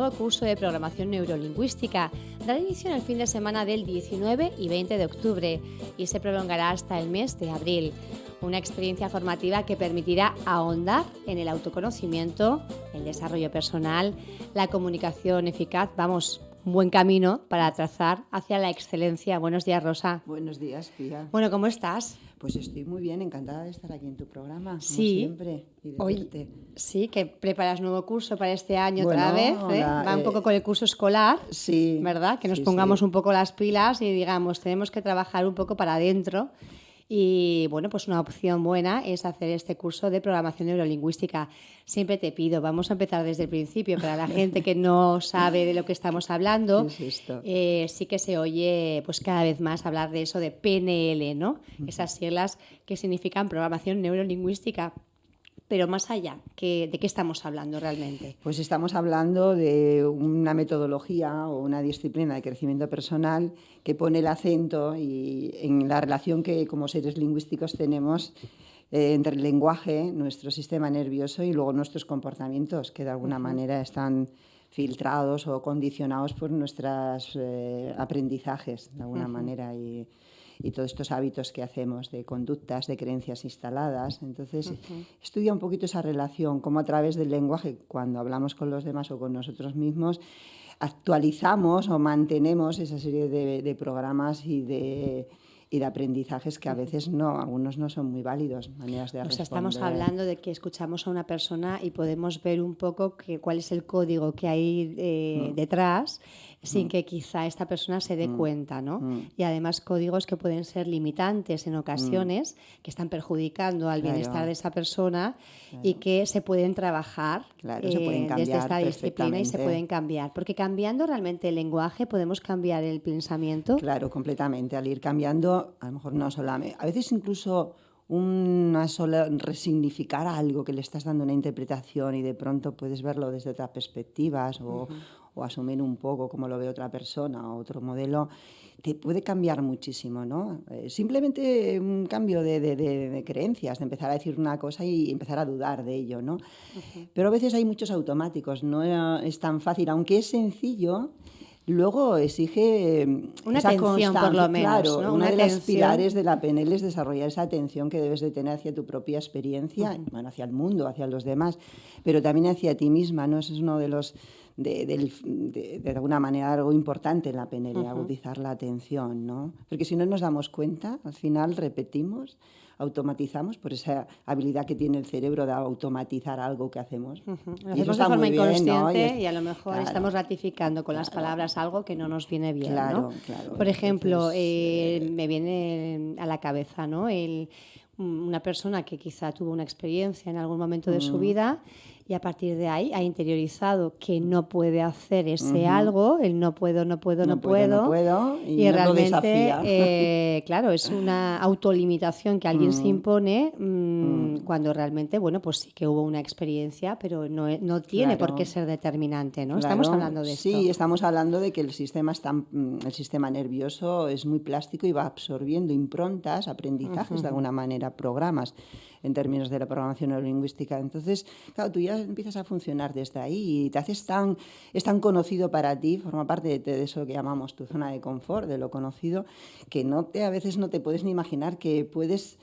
nuevo curso de programación neurolingüística. Dará inicio en el fin de semana del 19 y 20 de octubre y se prolongará hasta el mes de abril. Una experiencia formativa que permitirá ahondar en el autoconocimiento, el desarrollo personal, la comunicación eficaz. Vamos, un buen camino para trazar hacia la excelencia. Buenos días, Rosa. Buenos días, Pía. Bueno, ¿cómo estás? Pues estoy muy bien, encantada de estar aquí en tu programa, como Sí, siempre, y de hoy verte. sí, que preparas nuevo curso para este año Bueno, otra vez, ¿eh? Va un poco con el curso escolar, sí, ¿verdad? Que nos sí, pongamos sí. un poco las pilas y digamos, tenemos que trabajar un poco para adentro. Y bueno, pues una opción buena es hacer este curso de programación neurolingüística. Siempre te pido, vamos a empezar desde el principio, para la gente que no sabe de lo que estamos hablando, ¿Qué es esto? sí que se oye pues cada vez más hablar de eso de PNL, ¿no? Esas siglas que significan programación neurolingüística. Pero más allá, ¿de qué estamos hablando realmente? Pues estamos hablando de una metodología o una disciplina de crecimiento personal que pone el acento en la relación que como seres lingüísticos tenemos entre el lenguaje, nuestro sistema nervioso y luego nuestros comportamientos, que de alguna manera están filtrados o condicionados por nuestros aprendizajes, de alguna manera, y todos estos hábitos que hacemos de conductas, de creencias instaladas. Entonces, estudia un poquito esa relación, cómo a través del lenguaje, cuando hablamos con los demás o con nosotros mismos, actualizamos o mantenemos esa serie de programas y de aprendizajes que a veces algunos no son muy válidos, maneras de O sea, responder. estamos hablando de que escuchamos a una persona y podemos ver un poco cuál es el código que hay detrás sin que quizá esta persona se dé cuenta, ¿no? Y además códigos que pueden ser limitantes en ocasiones, que están perjudicando al bienestar de esa persona y que se pueden trabajar se pueden cambiar desde esta disciplina y se perfectamente. pueden cambiar. Porque cambiando realmente el lenguaje podemos cambiar el pensamiento. Claro, completamente. Al ir cambiando, a lo mejor no solamente, a veces incluso una sola resignificar algo que le estás dando una interpretación y de pronto puedes verlo desde otras perspectivas o asumir un poco cómo lo ve otra persona o otro modelo, te puede cambiar muchísimo, ¿no? Simplemente un cambio de creencias, de empezar a decir una cosa y empezar a dudar de ello, ¿no? Pero a veces hay muchos automáticos, no es tan fácil, aunque es sencillo. Luego exige una esa atención, constancia, por lo menos, claro, ¿no? Una de atención. las pilares de la PNL es desarrollar esa atención que debes de tener hacia tu propia experiencia, bueno, hacia el mundo, hacia los demás, pero también hacia ti misma, ¿no? Eso es uno de los de alguna manera algo importante en la PNL, agudizar la atención, ¿no? Porque si no nos damos cuenta, al final repetimos, automatizamos por esa habilidad que tiene el cerebro de automatizar algo que hacemos. Lo Y hacemos eso de está forma muy bien, inconsciente, ¿no? y a lo mejor estamos ratificando con las palabras algo que no nos viene bien, Claro, ¿no? claro. Por ejemplo, Entonces, me viene a la cabeza, ¿no? Una persona que quizá tuvo una experiencia en algún momento de su vida y a partir de ahí ha interiorizado que no puede hacer ese algo, el no puedo, no puedo, y y nos lo realmente, desafía. claro, es una autolimitación que alguien se impone cuando realmente, bueno, pues sí que hubo una experiencia, pero no tiene por qué ser determinante, ¿no? Estamos hablando de esto. Sí, estamos hablando de que el sistema nervioso es muy plástico y va absorbiendo improntas, aprendizajes, de alguna manera, programas en términos de la programación neurolingüística. Entonces, claro, tú ya empiezas a funcionar desde ahí y te haces es tan conocido para ti, forma parte de eso que llamamos tu zona de confort, de lo conocido, que a veces no te puedes ni imaginar que puedes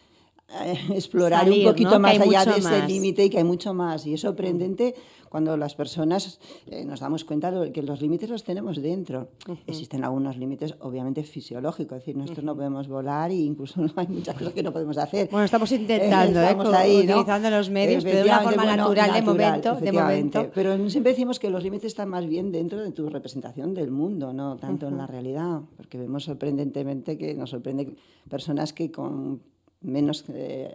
explorar Salir, un poquito ¿no? más Que hay allá mucho de ese más. límite y que hay mucho más. Y es sorprendente cuando las personas nos damos cuenta que los límites los tenemos dentro. Existen algunos límites obviamente fisiológicos, es decir, nosotros no podemos volar e incluso hay muchas cosas que no podemos hacer. Bueno, estamos intentando, estamos ahí, utilizando los medios, pero de una forma natural, de momento. Pero siempre decimos que los límites están más bien dentro de tu representación del mundo, no tanto en la realidad, porque vemos sorprendentemente que nos sorprende personas que con menos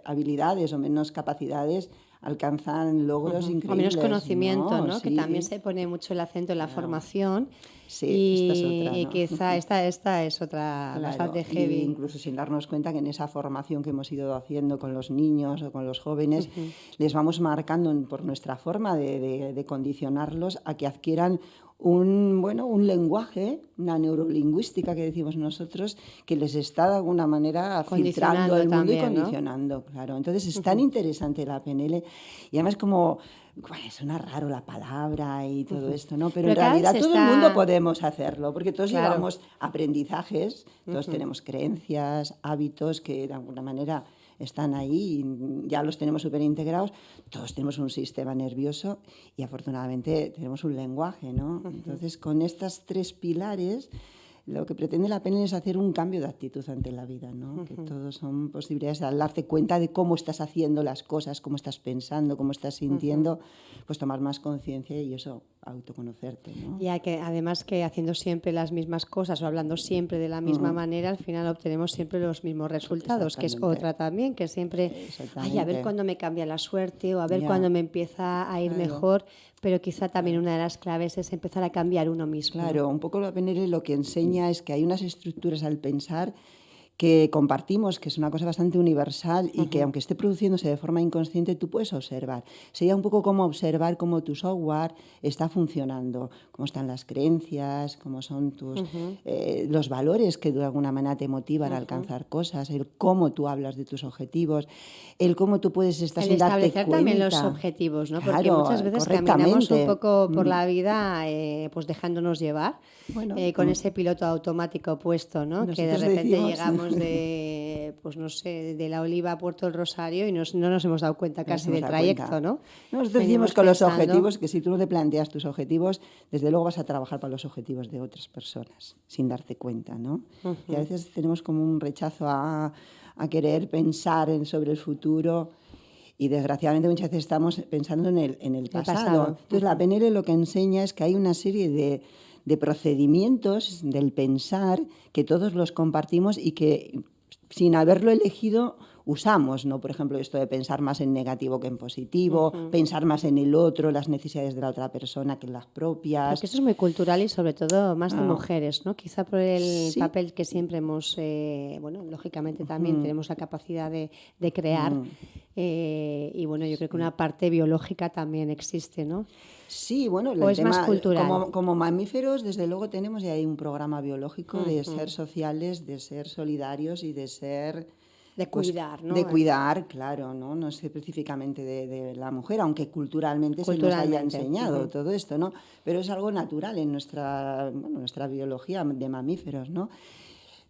habilidades o menos capacidades alcanzan logros increíbles. O menos conocimiento, ¿no? Sí. Que también se pone mucho el acento en la formación. Sí, esta es otra, ¿no? Y quizá esta es otra bastante heavy. Y incluso sin darnos cuenta que en esa formación que hemos ido haciendo con los niños o con los jóvenes, les vamos marcando por nuestra forma de condicionarlos a que adquieran un lenguaje, una neurolingüística que decimos nosotros, que les está de alguna manera filtrando el mundo y condicionando. ¿No? Claro. Entonces es tan interesante la PNL y además como Bueno, suena raro la palabra y todo esto, ¿no? Pero Pero en cada vez realidad se todo el está... mundo podemos hacerlo, porque todos Claro. llevamos aprendizajes, todos tenemos creencias, hábitos que de alguna manera están ahí, y ya los tenemos súper integrados, todos tenemos un sistema nervioso y afortunadamente tenemos un lenguaje, ¿no? Entonces, con estos tres pilares, lo que pretende la PNL es hacer un cambio de actitud ante la vida, ¿no? Que todos son posibilidades de darte cuenta de cómo estás haciendo las cosas, cómo estás pensando, cómo estás sintiendo, pues tomar más conciencia y eso, autoconocerte, ¿no? Ya que además que haciendo siempre las mismas cosas o hablando siempre de la misma manera, al final obtenemos siempre los mismos resultados, que es Exactamente. otra también, que siempre, ay, a ver Exactamente. cuándo me cambia la suerte o a ver Ya, cuándo me empieza a ir claro. mejor, pero quizá también una de las claves es empezar a cambiar uno mismo. ¿No? Claro, un poco la PNL lo que enseña es que hay unas estructuras al pensar que compartimos, que es una cosa bastante universal y que aunque esté produciéndose de forma inconsciente, tú puedes observar. Sería un poco como observar cómo tu software está funcionando, cómo están las creencias, cómo son tus, los valores que de alguna manera te motivan a alcanzar cosas, el cómo tú hablas de tus objetivos, el cómo tú puedes estar El sin darte establecer cuenta. también los objetivos, ¿no? Porque Claro, muchas veces caminamos un correctamente. poco por la vida pues dejándonos llevar Bueno, con ese piloto automático puesto, ¿no? Que de nosotros repente decimos. llegamos de, pues no sé, de La Oliva a Puerto del Rosario y no nos hemos dado cuenta No nos casi hemos del dado trayecto, cuenta. ¿no? Nosotros Venimos decimos con los pensando- objetivos que si tú no te planteas tus objetivos, desde luego vas a trabajar para los objetivos de otras personas, sin darte cuenta, ¿no? Y a veces tenemos como un rechazo a querer pensar sobre el futuro y desgraciadamente muchas veces estamos pensando en el pasado. pasado. Entonces la PNL lo que enseña es que hay una serie de procedimientos del pensar que todos los compartimos y que sin haberlo elegido usamos, ¿no? Por ejemplo, esto de pensar más en negativo que en positivo, pensar más en el otro, las necesidades de la otra persona que en las propias. Porque eso es muy cultural y sobre todo más de Claro. mujeres, ¿no? Quizá por el Sí. papel que siempre hemos, bueno, lógicamente también tenemos la capacidad de crear y bueno, yo creo que una parte biológica también existe, ¿no? Sí, bueno, ¿O es más cultural? como mamíferos, desde luego tenemos ya ahí un programa biológico de ser sociales, de ser solidarios y de ser... De cuidar, ¿no? De cuidar, claro, ¿no? No es específicamente de la mujer, aunque culturalmente se nos haya Culturalmente, enseñado todo esto, ¿no? Pero es algo natural en nuestra biología de mamíferos, ¿no?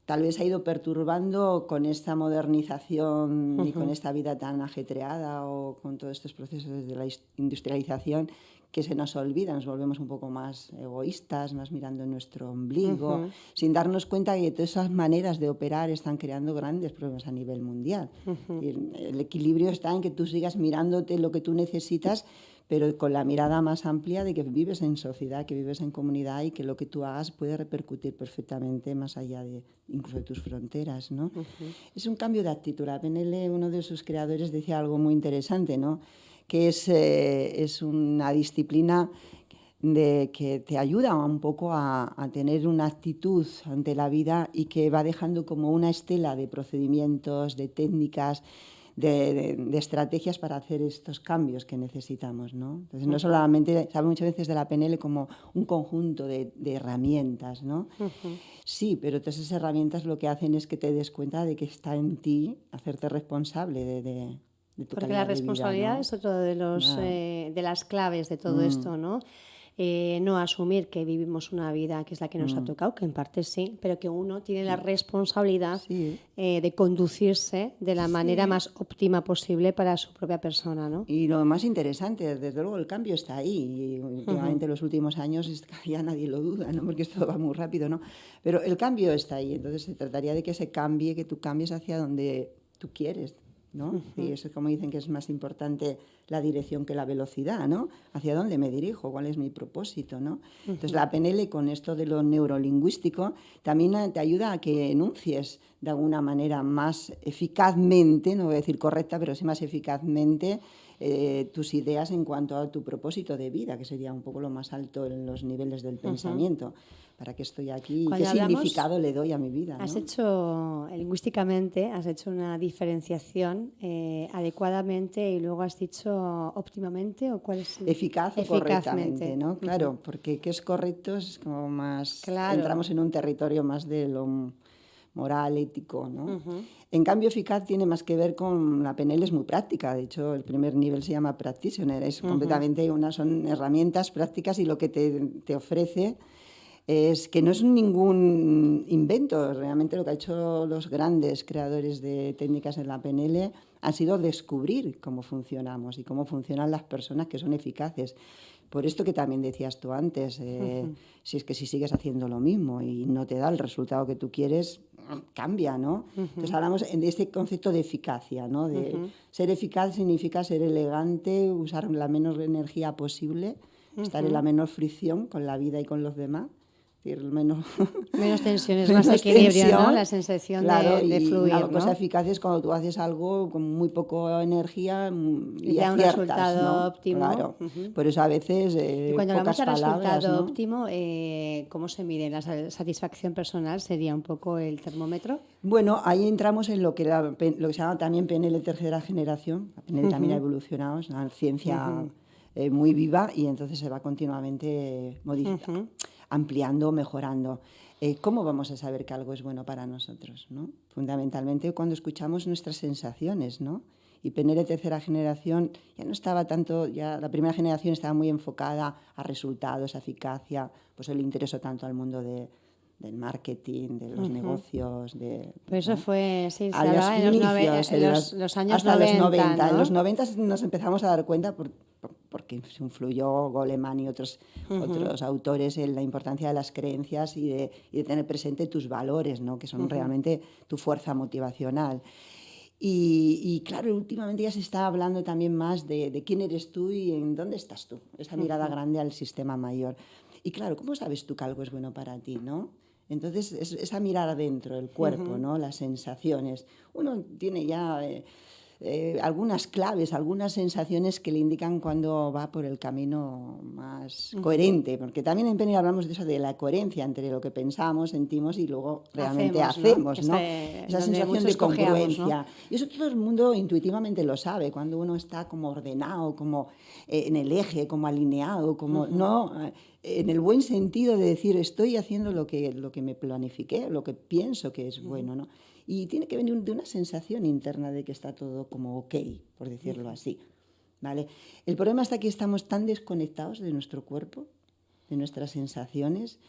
Tal vez ha ido perturbando con esta modernización y con esta vida tan ajetreada o con todos estos procesos de la industrialización que se nos olvida, nos volvemos un poco más egoístas, más mirando en nuestro ombligo, sin darnos cuenta que todas esas maneras de operar están creando grandes problemas a nivel mundial. Y el equilibrio está en que tú sigas mirándote lo que tú necesitas, pero con la mirada más amplia de que vives en sociedad, que vives en comunidad y que lo que tú hagas puede repercutir perfectamente más allá de incluso de tus fronteras, ¿no? Es un cambio de actitud. La PNL, uno de sus creadores decía algo muy interesante, ¿no? Que es una disciplina que te ayuda un poco a tener una actitud ante la vida y que va dejando como una estela de procedimientos, de técnicas, de estrategias para hacer estos cambios que necesitamos, ¿no? Entonces, no solamente, se habla muchas veces de la PNL como un conjunto de herramientas, ¿no? Sí, pero todas esas herramientas lo que hacen es que te des cuenta de que está en ti hacerte responsable de tu Porque calidad la responsabilidad de vida, ¿no? es otro de los de las claves de todo esto, ¿no? No asumir que vivimos una vida que es la que nos ha tocado, que en parte sí, pero que uno tiene la responsabilidad Sí. de conducirse de la manera más óptima posible para su propia persona, ¿no? Y lo más interesante, desde luego, el cambio está ahí. Y últimamente, en los últimos años, ya nadie lo duda, ¿no? Porque esto va muy rápido, ¿no? Pero el cambio está ahí. Entonces, se trataría de que se cambie, que tú cambies hacia donde tú quieres, ¿no? Y eso es como dicen que es más importante la dirección que la velocidad, ¿no? ¿Hacia dónde me dirijo? ¿Cuál es mi propósito, no? Entonces, la PNL, con esto de lo neurolingüístico, también te ayuda a que enuncies de alguna manera más eficazmente, no voy a decir correcta, pero sí más eficazmente, tus ideas en cuanto a tu propósito de vida, que sería un poco lo más alto en los niveles del pensamiento. ¿Para qué estoy aquí? Cuando ¿Qué significado le doy a mi vida? Has ¿no? hecho, lingüísticamente, has hecho una diferenciación adecuadamente y luego has dicho óptimamente o cuál es Eficaz o correctamente, ¿no? Claro, porque qué es correcto es como más... Claro. Entramos en un territorio más de lo moral, ético, ¿no? En cambio, eficaz tiene más que ver con... La PNL es muy práctica, de hecho, el primer nivel se llama Practitioner, es completamente son herramientas prácticas y lo que te ofrece es que no es ningún invento, realmente lo que han hecho los grandes creadores de técnicas en la PNL ha sido descubrir cómo funcionamos y cómo funcionan las personas que son eficaces. Por esto que también decías tú antes, si es que si sigues haciendo lo mismo y no te da el resultado que tú quieres, cambia, ¿no? Entonces hablamos de este concepto de eficacia, ¿no? De ser eficaz significa ser elegante, usar la menor energía posible, estar en la menor fricción con la vida y con los demás. Menos tensiones, más equilibrio, tensión, ¿no? La sensación claro, de fluir, una cosa ¿no? eficaz es cuando tú haces algo con muy poca energía Y y te da un aciertas, resultado ¿no? óptimo. Claro. Por eso a veces Y cuando hablamos pocas de palabras, resultado ¿no? óptimo, ¿cómo se mide? ¿La satisfacción personal sería un poco el termómetro? Bueno, ahí entramos en lo que se llama también PNL tercera generación. La PNL también ha evolucionado, es una ciencia muy viva y entonces se va continuamente ampliando, mejorando. ¿Cómo vamos a saber que algo es bueno para nosotros, ¿no? Fundamentalmente cuando escuchamos nuestras sensaciones, ¿no? Y PNL tercera generación ya no estaba tanto, ya la primera generación estaba muy enfocada a resultados, a eficacia, pues le interesó tanto al mundo del marketing, de los negocios, Pero eso fue, sí, se a los hablaba inicios, en los años hasta 90, los 90. ¿no? En los 90 nos empezamos a dar cuenta porque influyó Goleman y otros autores en la importancia de las creencias y de tener presente tus valores, ¿no? Que son realmente tu fuerza motivacional. Y claro, últimamente ya se está hablando también más de quién eres tú y en dónde estás tú, esa mirada grande al sistema mayor. Y claro, ¿cómo sabes tú que algo es bueno para ti, no? Entonces, esa mirada adentro, el cuerpo, ¿no? Las sensaciones. Uno tiene ya algunas claves, algunas sensaciones que le indican cuando va por el camino más coherente, porque también en PNL hablamos de eso, de la coherencia entre lo que pensamos, sentimos y luego realmente hacemos, ¿no? Esa sensación de congruencia. ¿No? Y eso todo el mundo intuitivamente lo sabe, cuando uno está como ordenado, como en el eje, como alineado, como no... en el buen sentido de decir, estoy haciendo lo que me planifiqué, lo que pienso que es bueno, ¿no? Y tiene que venir de una sensación interna de que está todo como ok, por decirlo así, ¿vale? El problema está que estamos tan desconectados de nuestro cuerpo, de nuestras sensaciones,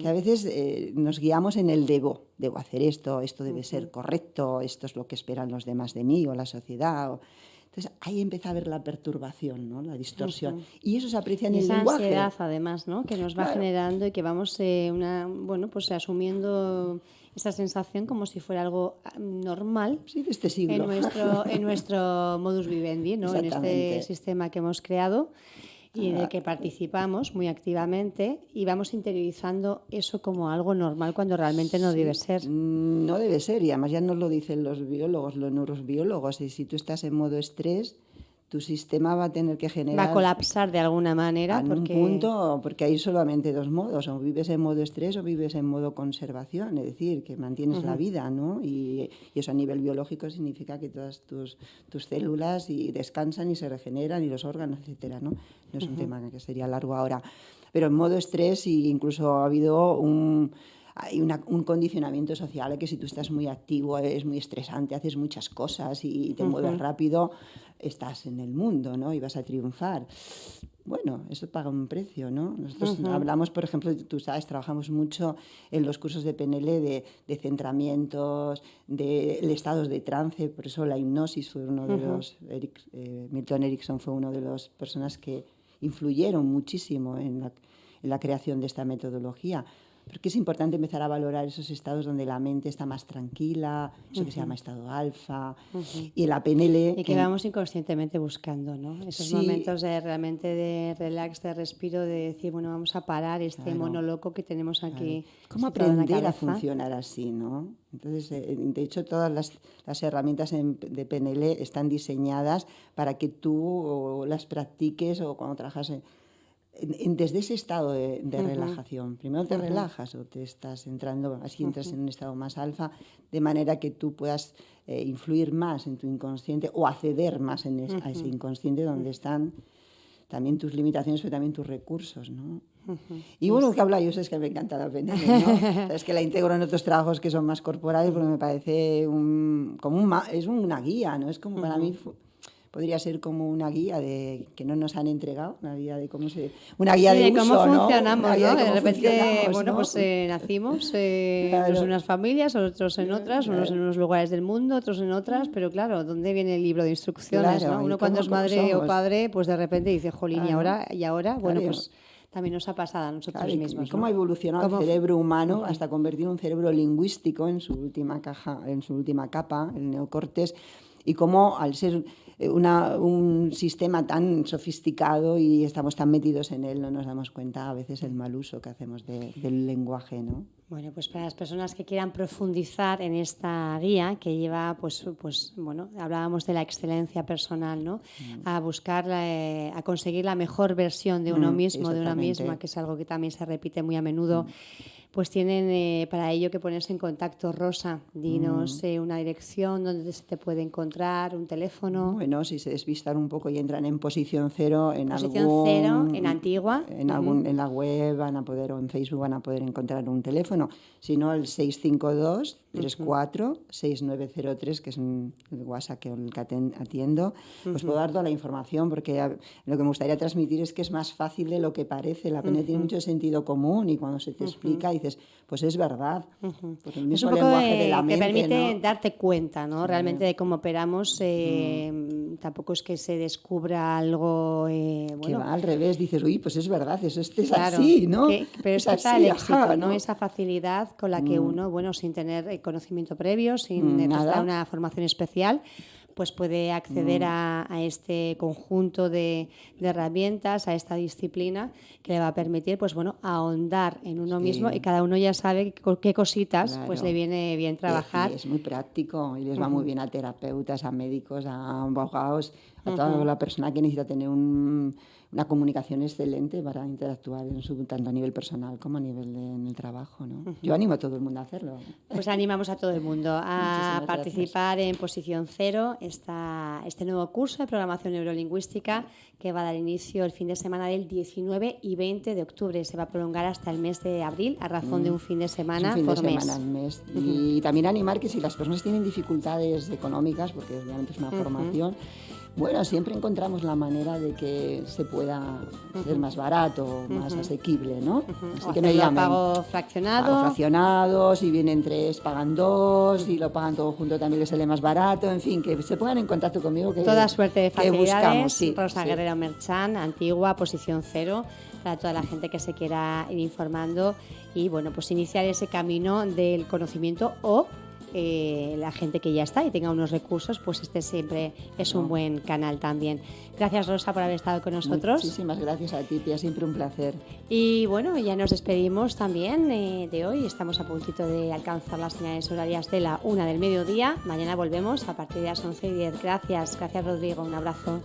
que a veces nos guiamos en el debo hacer esto debe ser correcto, esto es lo que esperan los demás de mí o la sociedad, Entonces ahí empieza a haber la perturbación, ¿no? La distorsión. Y eso se aprecia en el lenguaje. Esa ansiedad, además, ¿no? Que nos va generando y que vamos pues asumiendo esa sensación como si fuera algo normal, sí, de este siglo. En nuestro modus vivendi, ¿no? En este sistema que hemos creado y en el que participamos muy activamente y vamos interiorizando eso como algo normal cuando realmente no debe ser. No debe ser, y además ya nos lo dicen los biólogos, los neurobiólogos, y si tú estás en modo estrés, tu sistema va a tener que generar... Va a colapsar de alguna manera. En un punto, porque hay solamente dos modos, o vives en modo estrés o vives en modo conservación, es decir, que mantienes la vida, ¿no? Y eso a nivel biológico significa que todas tus células descansan y se regeneran y los órganos, etcétera, ¿no? No es un tema que sería largo ahora. Pero en modo estrés incluso ha habido hay un condicionamiento social, que si tú estás muy activo, es muy estresante, haces muchas cosas y te mueves rápido, estás en el mundo, ¿no? Y vas a triunfar. Bueno, eso paga un precio, ¿no? Nosotros hablamos, por ejemplo, tú sabes, trabajamos mucho en los cursos de PNL de centramientos, de estados de trance, por eso la hipnosis fue uno de los... Milton Erickson fue uno de las personas que influyeron muchísimo en la creación de esta metodología. Porque es importante empezar a valorar esos estados donde la mente está más tranquila, eso que se llama estado alfa, y la PNL... Y que vamos inconscientemente buscando, ¿no? Esos momentos realmente de relax, de respiro, de decir, bueno, vamos a parar este mono loco que tenemos aquí. ¿Cómo aprender a funcionar así, no? Entonces, de hecho, todas las herramientas de PNL están diseñadas para que tú las practiques o cuando trabajas desde ese estado de relajación. Primero te relajas o te estás entrando, así entras en un estado más alfa, de manera que tú puedas influir más en tu inconsciente o acceder más a ese inconsciente donde están también tus limitaciones, pero también tus recursos, ¿no? Y bueno, que habla yo, es que me encanta la PNL, ¿no? Es que la integro en otros trabajos que son más corporales porque me parece es una guía, ¿no? Es como para mí podría ser como una guía de que no nos han entregado, una guía de cómo una guía de uso, cómo ¿no? funcionamos, Una guía ¿no? de cómo De repente, funcionamos, bueno, ¿no? pues nacimos Claro. unos en unas familias, otros en otras, Claro. unos en unos lugares del mundo, otros en otras, pero claro, ¿dónde viene el libro de instrucciones, Claro, ¿no? ¿y Uno cuando cómo es madre o somos? padre, pues de repente dice, jolín, Claro. y ahora, bueno, Claro. pues también nos ha pasado a nosotros Claro, mismos, y cómo ¿no? ha evolucionado el cerebro humano hasta convertir un cerebro lingüístico en su última capa, el neocortes, y cómo al ser un sistema tan sofisticado y estamos tan metidos en él, no nos damos cuenta a veces el mal uso que hacemos del lenguaje, ¿no? Bueno, pues para las personas que quieran profundizar en esta guía que lleva, pues bueno, hablábamos de la excelencia personal, ¿no? A buscar, a conseguir la mejor versión de uno mismo, de una misma, que es algo que también se repite muy a menudo. Pues tienen para ello que ponerse en contacto. Rosa, dinos una dirección donde se te puede encontrar, un teléfono. Bueno, si se despistan un poco y entran en posición cero, en Antigua. En la web van a poder, o en Facebook van a poder encontrar un teléfono. Si no, el 652 34 6903, que es el WhatsApp que atiendo. Pues puedo dar toda la información, porque lo que me gustaría transmitir es que es más fácil de lo que parece. La PNL tiene mucho sentido común y cuando se te explica dices, pues es verdad. Porque el mismo es un poco lenguaje de la mente, te permite, ¿no?, darte cuenta, ¿no? Sí. Realmente de cómo operamos. Tampoco es que se descubra algo... que va al revés, dices, uy, pues es verdad, eso es claro, así, ¿no? Pero es está así, el éxito, ajá, ¿no? Esa facilidad con la que uno, bueno, sin tener conocimiento previo, sin necesitar una formación especial, pues puede acceder a este conjunto de herramientas, a esta disciplina que le va a permitir, pues bueno, ahondar en uno mismo, y cada uno ya sabe qué cositas pues le viene bien trabajar. Y es muy práctico y les va muy bien a terapeutas, a médicos, a abogados, a toda la persona que necesita tener una comunicación excelente para interactuar tanto a nivel personal como a nivel en el trabajo, ¿no? Yo animo a todo el mundo a hacerlo. Pues animamos a todo el mundo a participar en Posición Cero, este nuevo curso de programación neurolingüística que va a dar inicio el fin de semana del 19 y 20 de octubre. Se va a prolongar hasta el mes de abril a razón de un fin de semana por mes. Y también animar que si las personas tienen dificultades económicas, porque obviamente es una formación, bueno, siempre encontramos la manera de que se pueda hacer más barato, más asequible, ¿no? Así que me llamen. Pago fraccionado. Si vienen 3, pagan 2, si lo pagan todo junto también les sale más barato, en fin, que se pongan en contacto conmigo. Toda suerte de facilidades. Buscamos, Rosa Guerrero Merchán, Antigua, Posición Cero, para toda la gente que se quiera ir informando y, bueno, pues iniciar ese camino del conocimiento o la gente que ya está y tenga unos recursos, pues este siempre es un buen canal también. Gracias, Rosa, por haber estado con nosotros. Muchísimas gracias a ti, Pia, siempre un placer. Y bueno, ya nos despedimos también de hoy. Estamos a puntito de alcanzar las señales horarias de la 1 del mediodía. Mañana volvemos a partir de las 11:10. Gracias, Rodrigo, un abrazo.